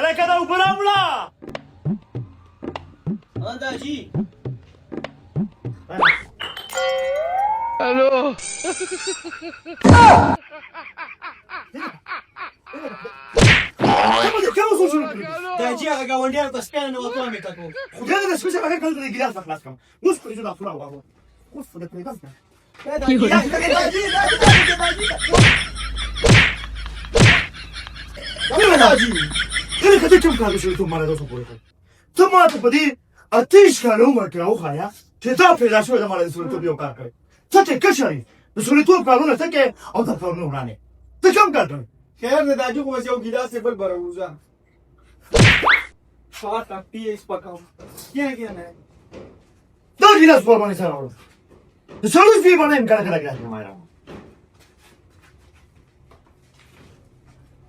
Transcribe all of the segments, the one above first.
لکه دا اوبه راوړه. دا جي الو دا جي هغه ګاونډیانو ته سپینه نه وتوه مې کتو خدای دې سپېڅه هغه کله د ګیلاس خلاص کړم. اوس خو دې دا فوره واغوه. اوس خو دې پرې ګاز کړه. ته کته کوم کار وشو ته مال راځو پوره. ته ما ته په دې اتیش کال عمر کې راوخایا چې تا پیدا شوې د مال د سولتوب یو کار کوي. ته چې کشرې د سولتوب کارونه ته کې او دا کارونه ورانه. ته کوم کار کوي؟ خیر دې دا جي خو یو ګیلاس بل بروزه فاطمه پیس پکاو کې نه دا ګیلاس په باندې سره راوړم. د څلور فی باندې کله کله ګیلاس نه مایره.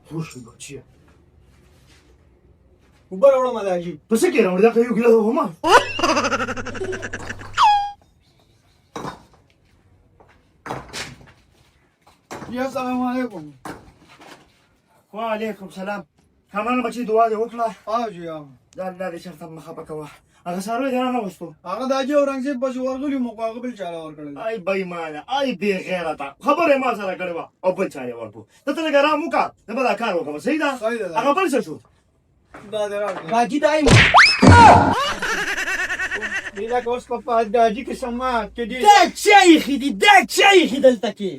خوش بچیه. اوبه راوړم دا جي پس کې راوړم دا یو ګیلاس ومه. یا سلام علیکم. وعلیکم سلام. کامان بچی دعا دې وکړه. جی دا الله دې شرط مخه پکوه. هغه سره دې نه وستو. هغه دا جي اورنګزیب بس ورغلی مقابل چاله ور کړل. ای بېمانه ای بې غیرته خبره ما سره کړې وه او بل چا یې ورکړو. ته ته لږ ارام وکړه زه به دا کار وکړم. صحیح ده؟ هغه بل څه شو؟ دا دې راکړه دا جي دایم دا اوس په دا جي کې سمات کې دي دا چای خېدي دا چای خېدلته کې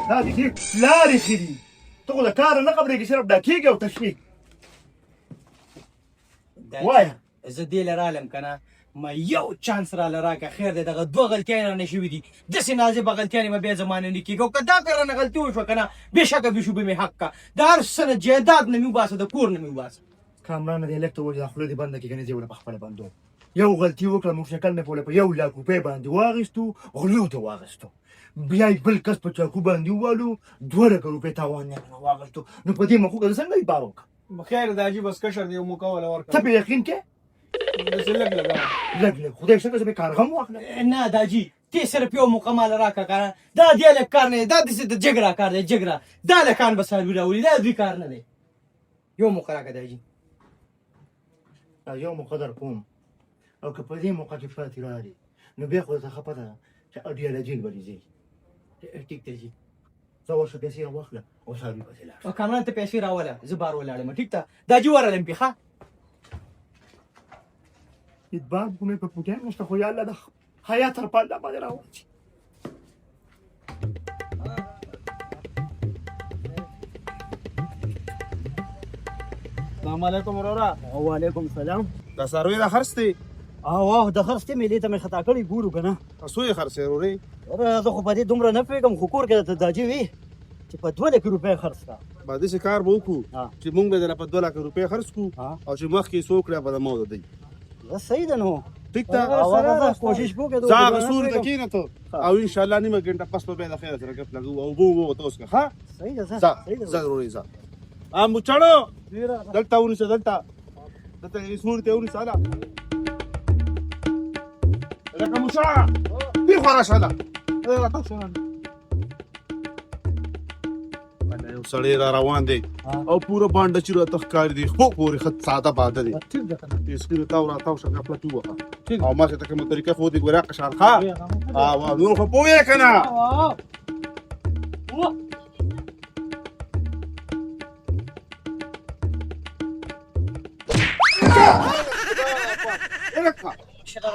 دا دې لارې ښې دي. ته خو د کاره نه خبرېږي صرف ډاکېږي او تشویق. وایه زه دې له رالم که نه ما یو چانس راله راکړه. خیر دی دغه دوه غلطیانې رانه شوي دي. داسې نازبه غلطیانې مه بیا زمانه نه کېږي او که دا کار رانه غلطي وشوه که نه بېشکه بېشوبې مې حق که د هر څه نه جایداد نه مې وباسه د کور نه مې وباسه. کامرانه دې لږ ته ووایي دا خوله دې بنده کړي که نه زه یې په خپله بندوم. یو غلطي وکړه موږ شکل مې په 1 لاک روپۍ باندې واخیستو غلو ته واخیستو. بیا یې بل کس په چاقو باندې ووالو 2 لکه روپۍ تاوان یې رانه واخیستو. نو په دې مخو که زه څنګه یې بار وکړم؟ خیر دا جي بس کشر دی مو کوله ورکړه. ته پرې یقین کې داسې لږ لږ لږ خدای شکر زه به کارغم واخلم. نه دا جي تی صرف یو مکمل راکړه که نه دا دې لږ کار نه دی دا داسې د جګړه کار دی جګړه دا لکان به څاروي راولي دا دوی کار نه دی. یو موقع راکړه دا جي یو موقع در کوم او که په دې موقع کې پاتې راغلې نو بیا خو ته خفه ده چې ایډیالوژي به دې ځي. ټیک دی جي زه ورشه پیسې راواخله او څاروي پسې لاړ. او کامران ته پیسې راوله زه بار ولاړم ټیک ده دا جي ورالم پې ښه اتباع کومې په پوټیان نشته خو یا الله د حیا تر پالله باندې راوړي. السلام علیکم ورورا. وعلیکم سلام. دا څاروي دا خرڅ دی؟ واه د خرڅ ته مې ته مې خطا کړی ګورو که نه. څو یې خرڅ یې ورورې؟ زه خو په دې دومره نه پوهېږم خو کور کې درته دا جي وي چې په 2 لکه روپۍ خرڅ کړه. به داسې کار به وکړو چې موږ به درله په 2 لکه روپۍ خرڅ کړو او چې مخکې څه وکړه به د ما د دی. صحیح ده نو ټیک ده. کوشش وکړه زه هغه سوري ته کښېنه ته او انشاءالله نیمه ګنټه پس به بیا د خیره سره ګپ لګو او اوبه ورته وڅښه ښه. صحیح ده ځه ځه ورورې ځه. مچاړو دلته ونیسه دلته دلته سوري ته ونیسه هله لکه مچاړه دې خوا راشه هله یو سړی را روان دی او پوره بانډه چې راته ښکاري دی خو پورې ښه ساده باده دی. سپینو تاو راتاو شه ګپله تو وخه او ما چې ته کومه طریقه ښودې ګورې قشار ښه نور خو پوهېږې که نه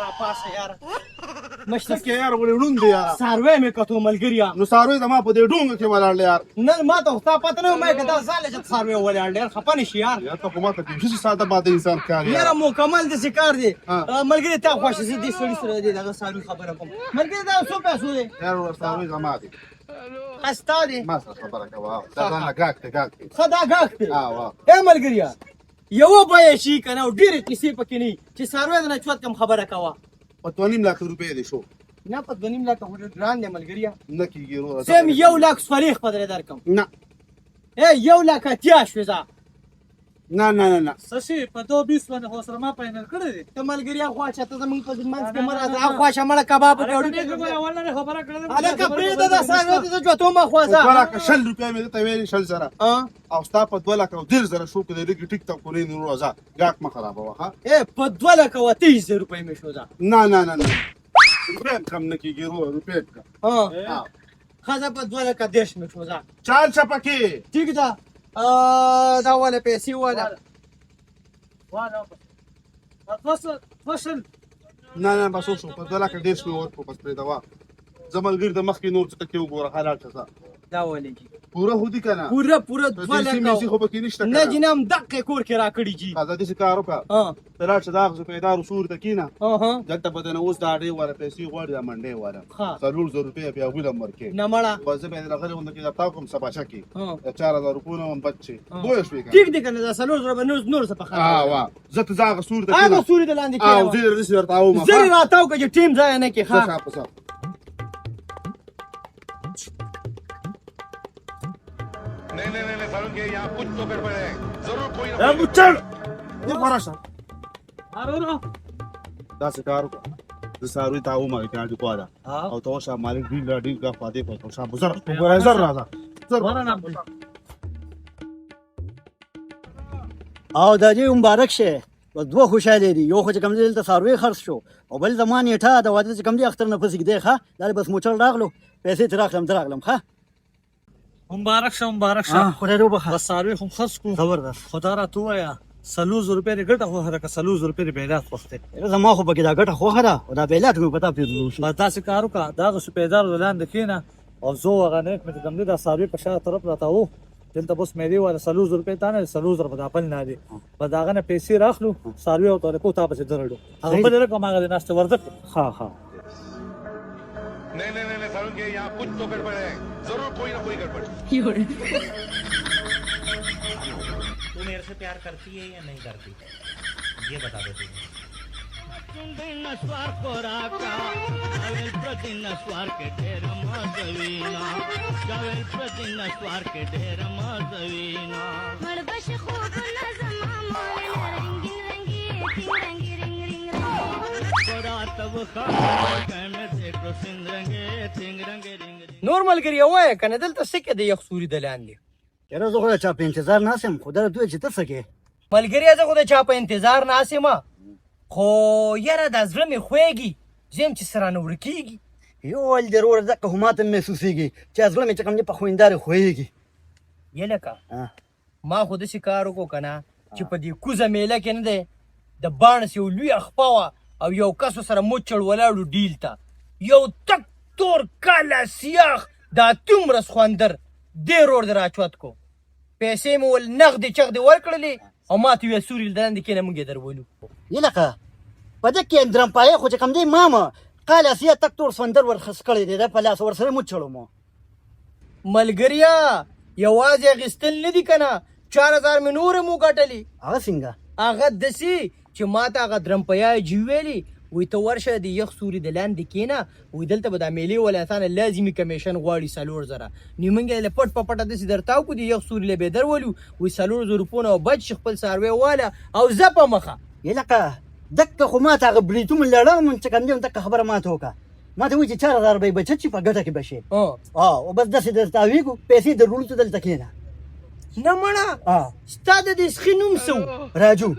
راپاسه یاره مشته کې یار ولې ړوند دی یاره څاروی مې کتو ملګریا نو څاروی زما په دې ډونګو کې ولاړ دی یار. نه ما ته خو ستا پته نه وه ما که دا ځان چې څاروی ولاړ دی یار خفه نه شي یار. یار ته خو ما ته داسې ساده باده انسان ښکاري یاره مکمل داسې کار دی ملګري تا خوښ زه دې سړي سره دې دغه څاروي خبره کوم ملګري دا څو پیسو دی یار څاروی زما دی ښه ستا دی ما سره خبره کوه دا ځانله ګاک دی ګاک دی ښه دا ګاک دی واه ای ملګریا یوه بیه شي که نه او ډېرې کیسې پکې نه وي چې څاروی د نه چوت کم خبره کوه په 2.5 لک روپۍ دی شو نه په 2.5 لکه خو ډېر ګران دی ملګریا نه کېږي وروره زه یم 1 لک صریح په درې درکړم نه 1 لک اتیا شوې زه نه نه نه نه سشي په 220 باندې خو سره ما فاینل کړی دی. ته ملګري خواشه ته زمونږ په منځ کې مه راځه خواشه مړه کباب وکړو خبره کړې هلکه پرېږده دا ساړه دې زه جوتو مه خوځه 2 لکه 60 روپۍ مې درته ویلې 60 زره او ستا په 2 لکه 10 زره شو کې د لږ ټیک ټاک کولې نور راځه ګاک مه خرابوه ها په 2 لکه و 23 روپۍ مې شو ده نه نه نه نه روپۍ هم کم نه کېږي روپۍ هم کم ښځه په 2 لکه 10 مې شو ده چال شه پکې ټیک ده دا والا پیسې والا فصل نه نه بس وشو په 2 لکه 10 مې ورکړو بس پرېږده زه ملګري د مخکې نور څه ټکې وګوره حلال شه دا ولې پوره هودي که نه پوره د 2 دې لکه سیمې خو پکې نشته نه جی نه هم دقې کور کې راکړي جي دا داسې کار وکړه ته لاړ شه دغه روپېدار اصول ته کښېنه دلته به درنه اوس دا اډې والا پیسې غواړي دا منډۍ والا 4,000 روپۍ بیا هغوی له هم ورکړې نه مړه بس زه بیا د هغې غونډه کې لپټاپ کوم سباشه کې د 4,000 روپیو نه هم بچ شي پوه شوې که ټیک دی که نه دا 4 زره به نور څه په خبره وا زه ته زه هغه سوري ته هغه سوري ته لاندې او کېږم زه داسې درته اوم زه یې راتاو که چې ټیم ځای نه کړي ښه ښه په नहीं नहीं नहीं सारुण के यहाँ कुछ तो गड़बड़ है जरूर कोई ना دا بوچړ دې خورا شه هارونه داسې کار وکړه زه څاروي ته اوم هغې کې خوا ده او ته ورشه مالک ډیل را ډیل کړه خوا دې خوا ته شه زر وګوره زر راځه او دا دې مبارک شه بس دوه خوشاله دي یو خو چې کوم ځای دلته څاروي خرڅ شو او بل زما نیټه د واده چې کوم دی اختر نه پسې ږدي ښه دا بس موچل راغلو پیسې ترې راغلم زه راغلم ښه مبارک شه خدای دې وبخښه بس ساروي خو خرڅ کړو زبردست خدا راته ووایه 4,000 روپۍ دې ګټه خو هلکه 4,000 روپۍ دې بیلات خوښ دی زما خو پکې دا ګټه خوښه ده او دا بیلات مې پتا پېرلو شو بس داسې کار وکړه دغه سپېدار لاندې کښېنه او زه هغه نیک مې چې کوم دی دا څاروي په شا طرف راته و دلته بس مې دی والا 4,000 روپۍ تا نه 4,000 په دا بل نه دي په د هغه نه پیسې راخلو څاروي او طریقو تا پسې درړو هغه بل رقم هغه د ناسته ورده ها नहीं नहीं नहीं सारुण के यहाँ कुछ तो गड़बड़ है जरूर कोई ना कोई गड़बड़ तू मेरे से प्यार करती है या नहीं करती ये बता दे نور ملګري وایه که نه دلته څه کې د یخ سوري د لاندې یاره زه خو د چا په انتظار ناست یم خو دا دوی چې ته څه کې ملګري زه خو د چا په انتظار ناست یم خو یاره دا زړه مې خوږي زه یم چې څه رانه ورکېږي یو ول دې وروره دقه خو ماته محسوسېږي چې زړه مې چې کوم دی په خویندارې خوږي یې لکه ما خو داسې کار وکړو که نه چې په دې کوزه میله کې نه دی د باڼس یو لوی خپه وه او یو کسو سره مچړ ولاړو ډیل ته یو تک تور کاله سیاخ دا دومره سخوندر دې روډ دې راچوت کو پیسې مې ول نغدې چغدې ورکړلې او ما ته ویې سوري لاندې کښېنه موږ یې درولو یې لکه په دې کې درمپایه خو چې کوم دی مامه کال اسیا تک تور سوندر ورخص کړی دی دا په لاس ورسره مچړو مو ملګریا یوازې اخیستل نه دي که نه 4,000 مې نورې مو ګټلي هغه څنګه هغه داسې چې ما ته هغه درمپیای جي ویلي وی ته ورشه د یخ سوري د لاندې کښېنه وی دلته به دا میلې والا انسانه لازمي کمیشن غواړي 4 زره نو موږ یې له پټ په پټه داسې درتاو کړو د یخ سوري له بې درولو وی 4,000 روپونه بچ شي خپل څاروی واله او زه په مخه یې لکه دکه خو ما ته هغه بریتوم لړم چې کوم دی دکه خبره ما ته وکړه ما ته وایي چې 4,000 به یې بچت شي په ګټه کې به شي او بس داسې درته ویږو پیسې درولو ته دلته کښېنه نه مړه ستا د دې سخي نوم څه و راجو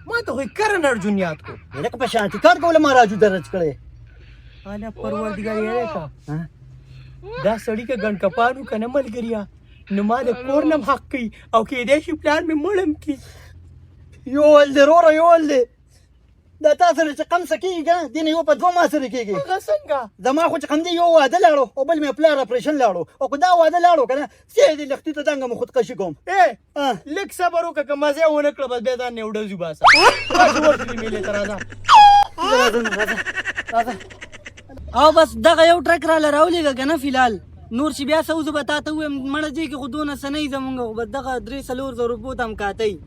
ما ته خو یې کرن ارجون یاد کو لکه په شانتي کار کوله ما راجو درج کړی اله پروردګار یې کا دا سړی که ګڼ کپانو که نه ملګریا نو ما د کور نم حق کوي او کېدای شي پلار مې مړم کړي یو ول دی وروره یو ول دی دا تا سره چې قمصه کېږي که نه دې نه یو په 2 ما سره کېږي هغه څنګه زما خو چې کوم دی یو واده لاړو او بل مې پلار اپریشن لاړو او که دا واده لاړو که نه سیدې لښتي ته دنګه مې خودکشي کوم لږ صبر وکړه که مزه یې ونه کړه بس بیا ځان نه وډوځي باسه ورشلې میلې ته راځه او بس دغه یو ټرک راله راولېږه که نه فلحال نور چې بیا څه وزه به تا ته ووایم مړه دې کې خو دونه څه نه وي زمونږ خو بس دغه 3-4 روپو ته هم کاته وي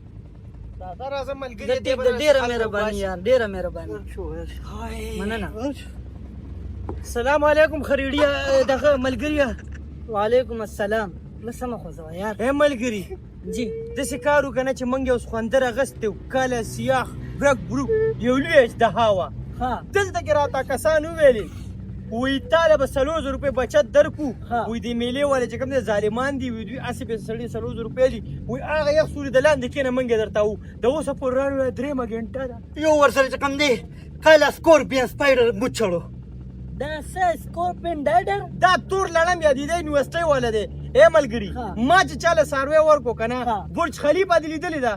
ډېره مهرباني یار ډېره مهرباني مننه السلام علیکم خریډیا دغه ملګریا وعلیکم السلام بس ما خوځوه یار اے ملګري جی داسې کار وکنه چې موږ یو سخوندر اغستی و کاله سیاح برک بروک یو لوی اژدها وه ها دلته کې راته کسان وویلې وایي تاله به 300 روپۍ بچت درکو ها. وایي د میلې والا چې کوم دی ظالمان دي وایي دوی هسې پې سړي 300 روپۍ دي وایي هغه یخ سوري د لاندې کښېنه موږ یې درته وو د اوسه پورې راڼو 3 ګنټه ده یو ورسره چې کوم دی کله سکورپین سپایډر بوچړو دا څه سکورپین ډایډر دا تور لړم یادېدی یونیورسټۍ والا دی ای ملګري ها. ما چې چاله ساروی ورکو که نه ها. برج خلیفه دې لیدلې ده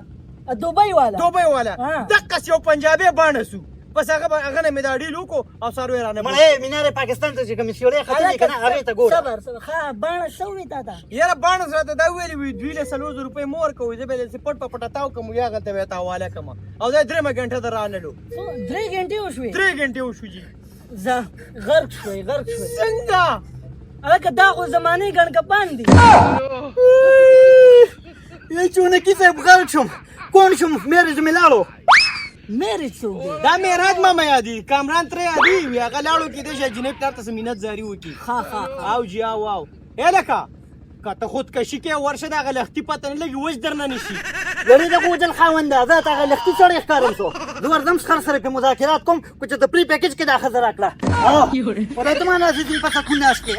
دوبۍ والا دوبۍ والا ها. دقسې یو پنجابی باڼه سو بس هغه نه مې دا ډیل وکړو او ساروی رانه مړی میناره پاکستان ته چې کوم سیورې ختلې که نه هغې ته ګوره صبر صبر ښه باڼه څه ووې تا ته یاره باڼه راته دا ویلې وي دوی له 300 روپۍ مو ورکوئ زه به یې پټ په پټه تاو کړم یا هغلته به یې حواله کړم او دا 3 ګنټه ته رانلو 3 ګنټې وشوې 3 ګنټې وشو جي زه غرق شوی څنګه هلکه دا خو زمانې ګڼکپان دي یې چونکي صاحب غرق شوم کون شوم میرج مې لاړو میرج څوک دی دا معراج ماما یادي کامران ترې یادي وي هغه لاړو کېدای شي جنیب طرف ته څه مینت زاري وکړي او جي او ای لکه که ته خودکشي کې ورشه د هغه لښتي پته نه لګي وچ درنه نه شي لړې د غوجل خاونده زه ته هغه لښتي سړی ښکارم شو زه ورځم خر سره پې مذاکرات کوم خو چې د پري پیکج کې دا ښځه راکړه خدای ته ما نازې دې په سکون ناست کې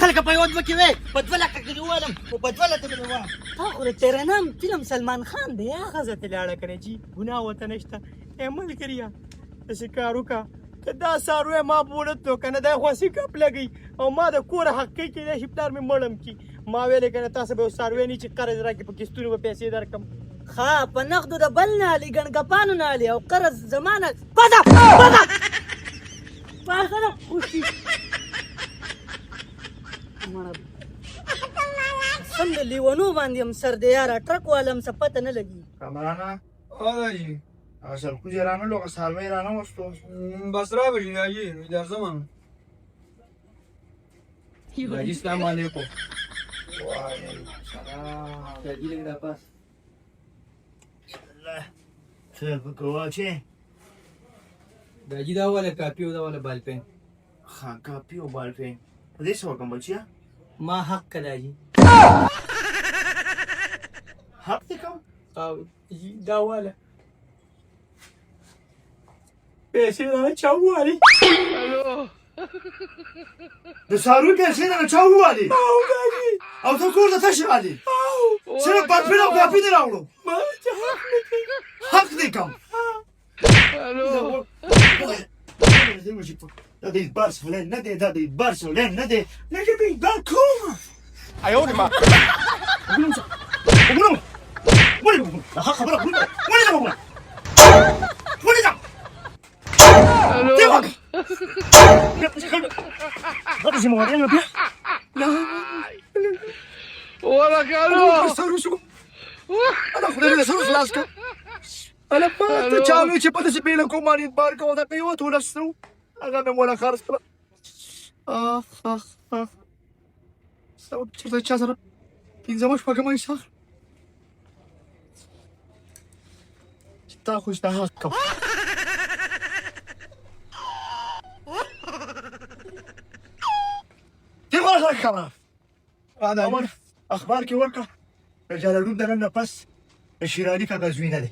خلکه په یو دوه کې وې په 2 لکه کې دې وویلم خو په 2 لکه کې دې ووایم تا خو د تیره نام فلم سلمان خان دی یا ښځه ته لاړه که نه جي ګناه ورته نشته ای ملګريه داسې کار وکړه که دا څاروی ما بوړت نو که نه دی خواسي کپ لګوي او ما د کوره حق کوي کېدای شي پلار مې مړم کي ما ویلې که نه تاسو به یو څاروی نه چې قرض راکړي په کستونو به پیسې درکړم ښه په نقدو د بل نه علي ګڼکپانو نه علي او قرض زمانه پاخه ده خوشي سم د لیونو باندې هم سر دی یاره ټرک والا هم څه پته نه لګي کامرانه هغه سرکوز یې رانهلو هغه څاروی یې رانهوستو بس را بشین حاجی درځم حاجي سلام علیکم څه فکر واچې داجي دا والا کاپي او دا والا بالپین ښه کاپي او بالپین په دې څه وکړم بچیه ما حق که داجي حق دې کوم او جي دا والا پیسې رانه چا ووالي د څاروي پیسې نه چا ووالي او ته کور ته تش رالې صرف بالپین او کاپي دې راوړو حق دې کوم دا د بارسلون نه دی دا د بارسلون نه دی لکه بې دا کوم انا ما چالو چې په دې بیل کوم باندې بار کوم دا پیو ټول سره هغه مې مولا خرڅ کړ سو چې چا سره پینځه مش پکې مې ښه تا خوش ده حق کوم تی غواړه کامه اخبار کې ورکړه جلالون دغه نه پس شیرالي کا غزوینه ده